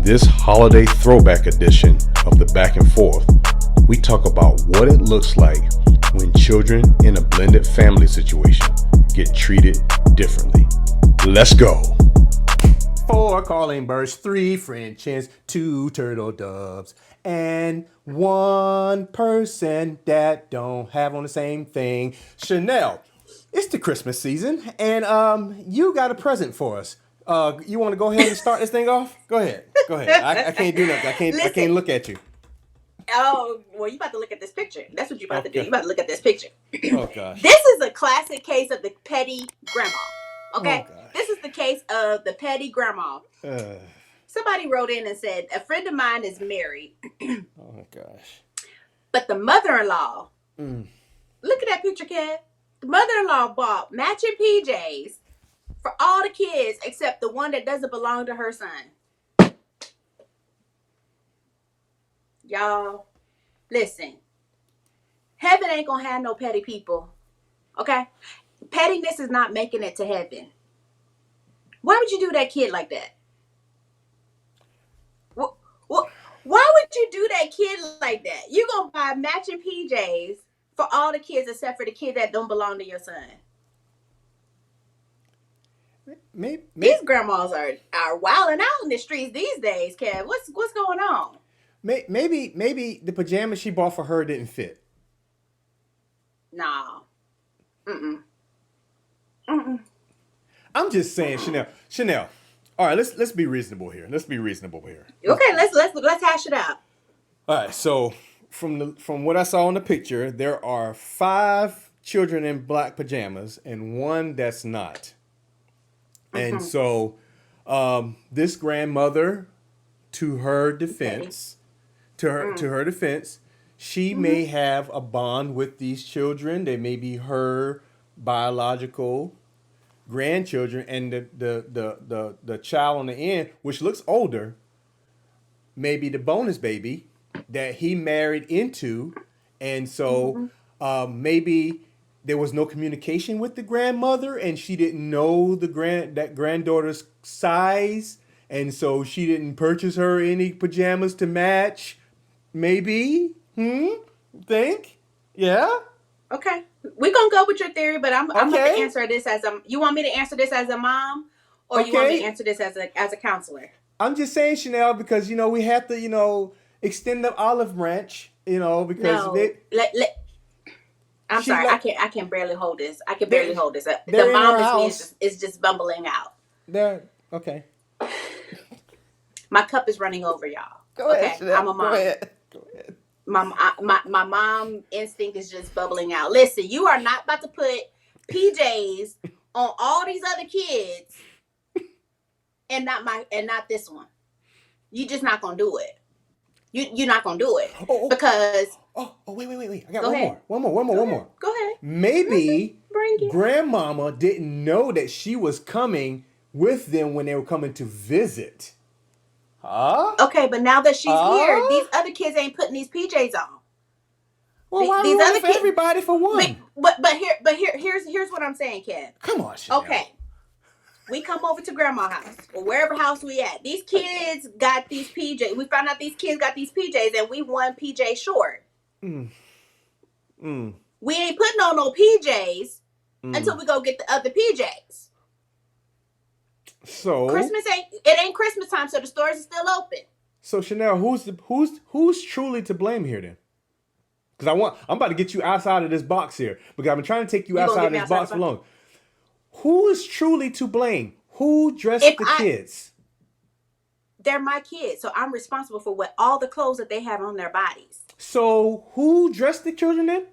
this holiday throwback edition of the Back and Forth, we talk about what it looks like when children in a blended family situation get treated differently. Let's go. 4 calling birds, 3 French hens, 2 turtle doves, and 1 person that don't have on the same thing. Chanel, it's the Christmas season, and you got a present for us. You want to go ahead and start this thing off? Go ahead. I can't do nothing. I can't look at you. Oh, well, you about to look at this picture. That's what you about to do. You about to look at this picture. Oh, gosh. This is a classic case of the petty grandma. Okay? Oh, gosh. This is the case of the petty grandma. Somebody wrote in and said, a friend of mine is married. Oh, gosh. But the mother-in-law, look at that picture, Kev. The mother-in-law bought matching PJs for all the kids except the one that doesn't belong to her son. Y'all, listen. Heaven ain't gonna have no petty people. Okay? Pettiness is not making it to heaven. Why would you do that kid like that? Why would you do that kid like that? You're gonna buy matching PJs for all the kids except for the kid that don't belong to your son. Maybe. These grandmas are wilding out in the streets these days, Kev. What's going on? Maybe the pajamas she bought for her didn't fit. Nah. I'm just saying, Chanel. All right, let's be reasonable here. Okay, let's hash it out. All right, so from what I saw in the picture, there are 5 children in black pajamas and 1 that's not. And so this grandmother, to her defense, she may have a bond with these children. They may be her biological grandchildren, and the child on the end, which looks older, maybe the bonus baby that he married into, and so maybe there was no communication with the grandmother, and she didn't know that granddaughter's size, and so she didn't purchase her any pajamas to match. Maybe? Think? Yeah? Okay. We're going to go with your theory, but I'm going to Okay. answer this as you want me to answer this as a mom, or you want me to answer this as a counselor? I'm just saying, Chanel, because, we have to, extend the olive branch, because I'm sorry, I can barely hold this. The they're mom in our is me is just bumbling out. Okay. My cup is running over, y'all. Go ahead, Chanel. I'm a mom. Go ahead. My mom instinct is just bubbling out. Listen, you are not about to put PJs on all these other kids and not this one. You're just not gonna do it. You're not gonna do it because. Wait! I got one more. Go ahead. Maybe Bring it. Grandmama didn't know that she was coming with them when they were coming to visit. Huh? Okay, but now that she's here, these other kids ain't putting these PJs on. Well, why these other kids, everybody for one? Here's what I'm saying, Kev. Come on, Chanel. Okay. We come over to grandma's house or wherever house we at. These kids got these PJs. We found out these kids got these PJs and we 1 PJ short. We ain't putting on no PJs until we go get the other PJs. So it ain't Christmas time, so the stores are still open. So Chanel, who's truly to blame here then? Because I'm about to get you outside of this box here because I've been trying to take you outside of this box for long. Who is truly to blame? Who dressed the kids? They're my kids, so I'm responsible for all the clothes that they have on their bodies. So who dressed the children then?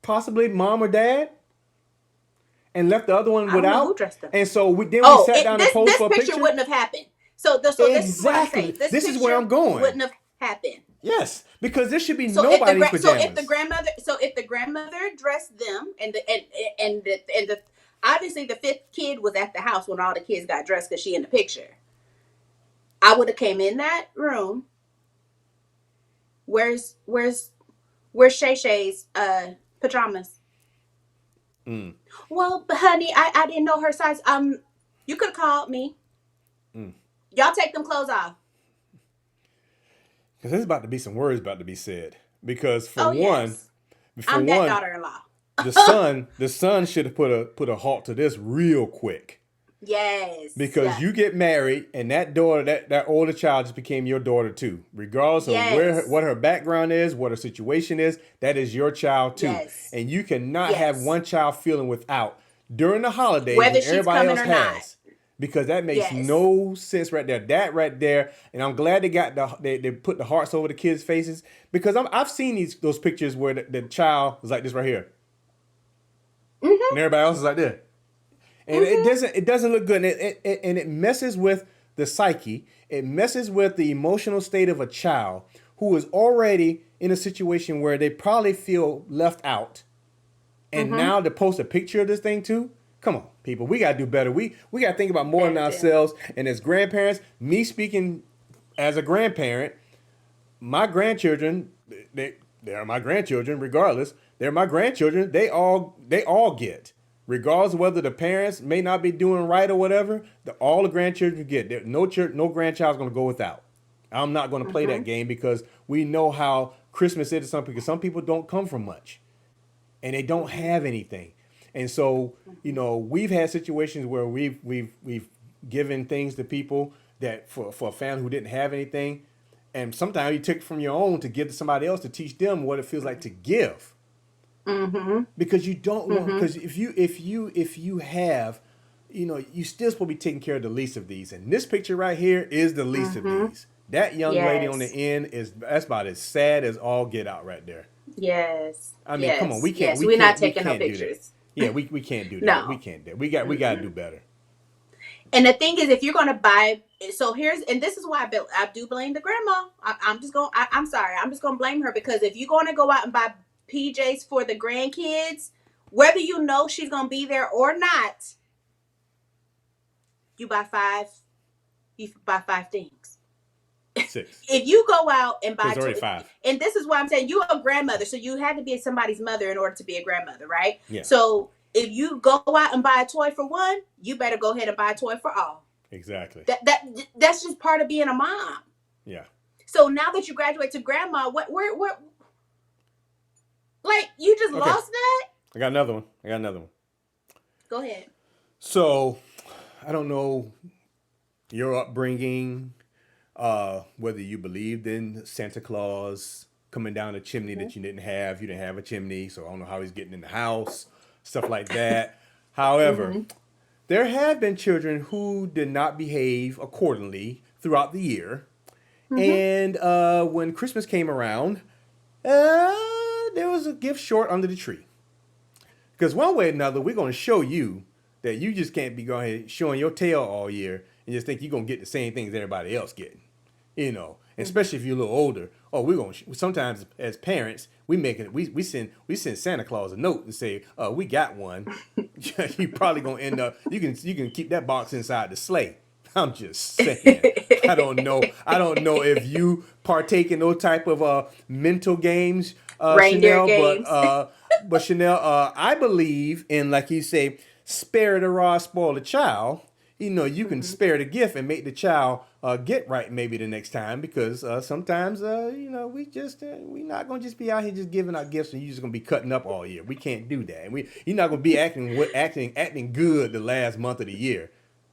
Possibly mom or dad? And left the other one without? I don't know who dressed them. And so we sat down and posed for a picture? This picture wouldn't have happened. So exactly. This is what I'm saying. This is where I'm going. Wouldn't have happened. Yes, because there should be nobody's pajamas. So if the grandmother dressed them and the obviously the 5th kid was at the house when all the kids got dressed because she in the picture. I would have came in that room. Where's Shay Shay's pajamas? Well, honey, I didn't know her size. You could have called me. Y'all take them clothes off. Because there's about to be some words about to be said. Because Oh yes, I'm that daughter-in-law. the son should have put a halt to this real quick. Yes. Because you get married and that daughter, that older child just became your daughter too. Regardless of what her background is, what her situation is, that is your child too. Yes. And you cannot have one child feeling without during the holidays whether when she's everybody coming else or has. not. Because that makes no sense right there. That right there, and I'm glad they put the hearts over the kids' faces, because I've seen those pictures where the child was like this right here, and everybody else is like this, and it doesn't look good, and it messes with the psyche. It messes with the emotional state of a child who is already in a situation where they probably feel left out, and now to post a picture of this thing too. Come on, people. We got to do better. We got to think about more than ourselves. And as grandparents, me speaking as a grandparent, my grandchildren, they're my grandchildren regardless. They're my grandchildren. They all get. Regardless of whether the parents may not be doing right or whatever, all the grandchildren get. No grandchild's going to go without. I'm not going to play that game because we know how Christmas is to some people. Because some people don't come from much. And they don't have anything. And so, we've had situations where we've given things to people that for a family who didn't have anything, and sometimes you took from your own to give to somebody else to teach them what it feels like to give. Because you don't want, because if you have, you still supposed to be taking care of the least of these, and this picture right here is the least of these. That young lady on the end that's about as sad as all get out right there. Yes. I mean, come on, we can't. We're not taking no pictures. Yeah, we can't do that. No. We can't do that. We got to do better. And the thing is, if you're going to buy, and this is why I do blame the grandma. I'm sorry. I'm just going to blame her, because if you're going to go out and buy PJs for the grandkids, whether she's going to be there or not, you buy five things. 6. If you go out and buy, there's already 5. And this is why I'm saying you're a grandmother, so you had to be somebody's mother in order to be a grandmother, right? Yeah. So if you go out and buy a toy for one, you better go ahead and buy a toy for all. Exactly. That's just part of being a mom. Yeah. So now that you graduate to grandma, what like you just lost that? I got another one. Go ahead. So, I don't know your upbringing. Whether you believed in Santa Claus coming down a chimney that you didn't have. You didn't have a chimney, so I don't know how he's getting in the house, stuff like that. However, there have been children who did not behave accordingly throughout the year. And when Christmas came around, there was a gift short under the tree. Because one way or another, we're going to show you that you just can't be going showing your tail all year and just think you're going to get the same things everybody else getting. Especially if you're a little older. Oh, we're going to, sometimes as parents, we send Santa Claus a note and say, we got one. You probably going to end up, you can keep that box inside the sleigh. I'm just saying. I don't know if you partake in those type of mental games, reindeer Chanel, games. but Chanel, I believe in, like you say, spare the rod, spoil the child. You can spare the gift and make the child get right maybe the next time, because sometimes we not gonna just be out here just giving out gifts and you're just gonna be cutting up all year. We can't do that, and you're not gonna be acting good the last month of the year.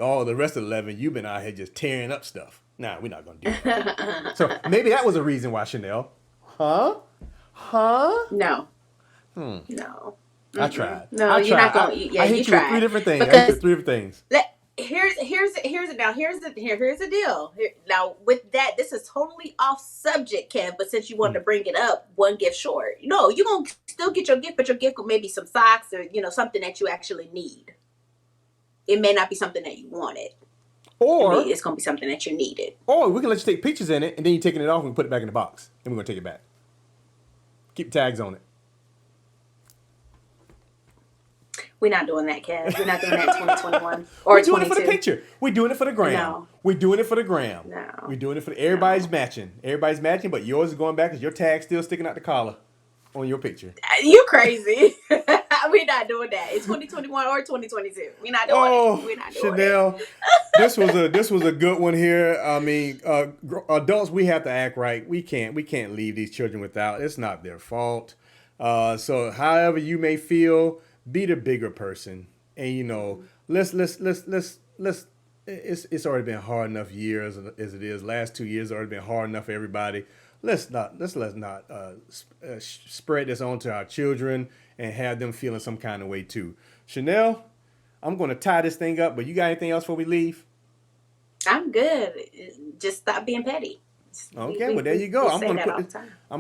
All the rest of the 11, you've been out here just tearing up stuff. Nah, we're not gonna do that. So maybe that was a reason why, Chanel. Huh? No. No. I tried. No, you're not going to eat. Yeah, you tried. 3 different things. Because I hit 3 different things. Here's the deal. Now with that, this is totally off subject, Kev. But since you wanted to bring it up, one gift short. No, you're gonna still get your gift, but your gift may be some socks or something that you actually need. It may not be something that you wanted, or it's gonna be something that you needed. Or we can let you take pictures in it, and then you're taking it off and we put it back in the box, and we're gonna take it back. Keep tags on it. We're not doing that, Kev. We're not doing that in 2021 or We're doing 22. it for the picture. We're doing it for the gram. No. We're doing it for the gram. No. We're doing it for everybody's matching. Everybody's matching, but yours is going back because your tag's still sticking out the collar on your picture. You crazy. We're not doing that. It's 2021 or 2022. We're not doing it. We're not doing Chanel, it. this was a good one here. I mean, adults, we have to act right. We can't leave these children without. It's not their fault. So however you may feel, be the bigger person. And you know, let's it's already been hard enough years as it is. Last 2 years already been hard enough for everybody. Let's not spread this on to our children and have them feeling some kind of way too. Chanel, I'm going to tie this thing up, but you got anything else before we leave? I'm good. Just stop being petty. Okay, well there you go. I'm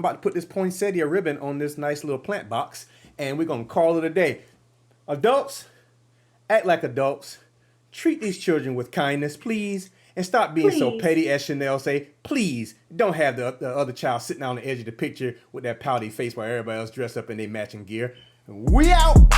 about to put this poinsettia ribbon on this nice little plant box, and we're gonna call it a day. Adults, act like adults. Treat these children with kindness, please, and stop being so petty. As Chanel say, please don't have the other child sitting on the edge of the picture with that pouty face while everybody else dressed up in their matching gear. We out.